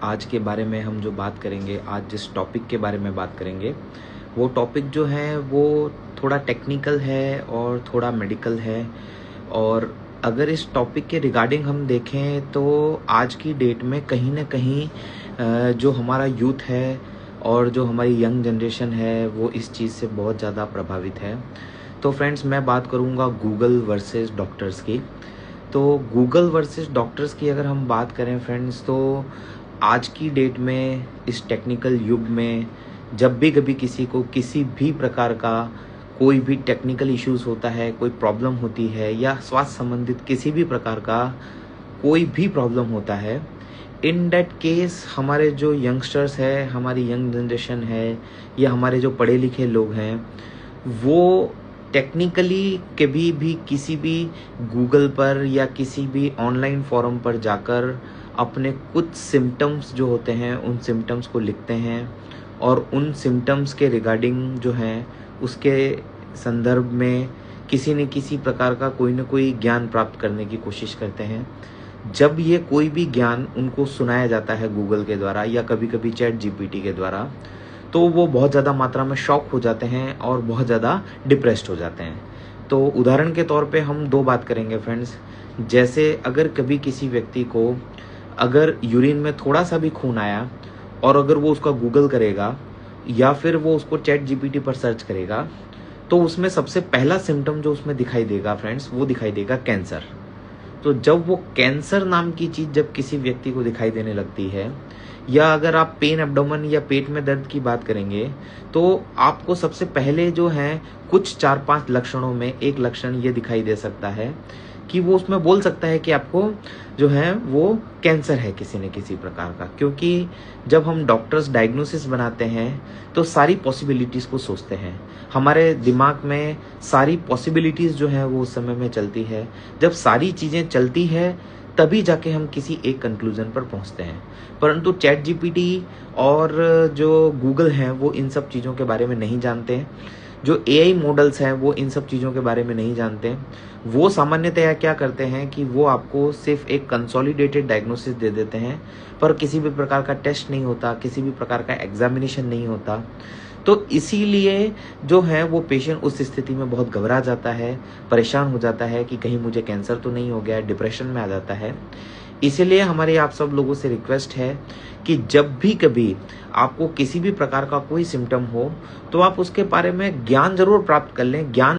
आज के बारे में हम जो बात करेंगे, आज जिस टॉपिक के बारे में बात करेंगे, वो टॉपिक जो है वो थोड़ा टेक्निकल है और थोड़ा मेडिकल है। और अगर इस टॉपिक के रिगार्डिंग हम देखें तो आज की डेट में कहीं न कहीं जो हमारा यूथ है और जो हमारी यंग जनरेशन है वो इस चीज़ से बहुत ज़्यादा प्रभावित है। तो फ्रेंड्स, मैं बात करूँगा गूगल वर्सेस डॉक्टर्स की। तो गूगल वर्सेस डॉक्टर्स की अगर हम बात करें फ्रेंड्स, तो आज की डेट में इस टेक्निकल युग में जब भी कभी किसी को किसी भी प्रकार का कोई भी टेक्निकल इश्यूज़ होता है, कोई प्रॉब्लम होती है या स्वास्थ्य संबंधित किसी भी प्रकार का कोई भी प्रॉब्लम होता है, इन दैट केस हमारे जो यंगस्टर्स है, हमारी यंग जनरेशन है या हमारे जो पढ़े लिखे लोग हैं, वो टेक्निकली कभी भी किसी भी गूगल पर या किसी भी ऑनलाइन फोरम पर जाकर अपने कुछ सिम्टम्स जो होते हैं उन सिम्टम्स को लिखते हैं और उन सिम्टम्स के रिगार्डिंग जो हैं उसके संदर्भ में किसी न किसी प्रकार का कोई न कोई ज्ञान प्राप्त करने की कोशिश करते हैं। जब ये कोई भी ज्ञान उनको सुनाया जाता है गूगल के द्वारा या कभी कभी चैट जीपीटी के द्वारा, तो वो बहुत ज़्यादा मात्रा में शॉक हो जाते हैं और बहुत ज़्यादा डिप्रेस्ड हो जाते हैं। तो उदाहरण के तौर पे हम दो बात करेंगे फ्रेंड्स। जैसे अगर कभी किसी व्यक्ति को अगर यूरिन में थोड़ा सा भी खून आया और अगर वो उसका गूगल करेगा या फिर वो उसको चैट जीपीटी पर सर्च करेगा, तो उसमें सबसे पहला सिम्टम जो उसमें दिखाई देगा फ्रेंड्स, वो दिखाई देगा कैंसर। तो जब वो कैंसर नाम की चीज़ जब किसी व्यक्ति को दिखाई देने लगती है, या अगर आप पेन एब्डोमेन या पेट में दर्द की बात करेंगे, तो आपको सबसे पहले जो है कुछ 4-5 लक्षणों में एक लक्षण ये दिखाई दे सकता है कि वो उसमें बोल सकता है कि आपको जो है वो कैंसर है किसी न किसी प्रकार का। क्योंकि जब हम डॉक्टर्स डायग्नोसिस बनाते हैं तो सारी पॉसिबिलिटीज़ को सोचते हैं, हमारे दिमाग में सारी पॉसिबिलिटीज़ जो है वो उस समय में चलती है। जब सारी चीज़ें चलती है तभी जाके हम किसी एक कंक्लूजन पर पहुंचते हैं। परंतु चैट जीपीटी और जो गूगल हैं वो इन सब चीज़ों के बारे में नहीं जानते हैं। जो एआई मॉडल्स हैं वो इन सब चीज़ों के बारे में नहीं जानते हैं। वो सामान्यतया क्या करते हैं कि वो आपको सिर्फ एक कंसोलिडेटेड डायग्नोसिस दे देते हैं, पर किसी भी प्रकार का टेस्ट नहीं होता, किसी भी प्रकार का एग्जामिनेशन नहीं होता। तो इसीलिए जो है वो पेशेंट उस स्थिति में बहुत घबरा जाता है, परेशान हो जाता है कि कहीं मुझे कैंसर तो नहीं हो गया, डिप्रेशन में आ जाता है। इसीलिए हमारे आप सब लोगों से रिक्वेस्ट है कि जब भी कभी आपको किसी भी प्रकार का कोई सिम्टम हो तो आप उसके बारे में ज्ञान जरूर प्राप्त कर लें। ज्ञान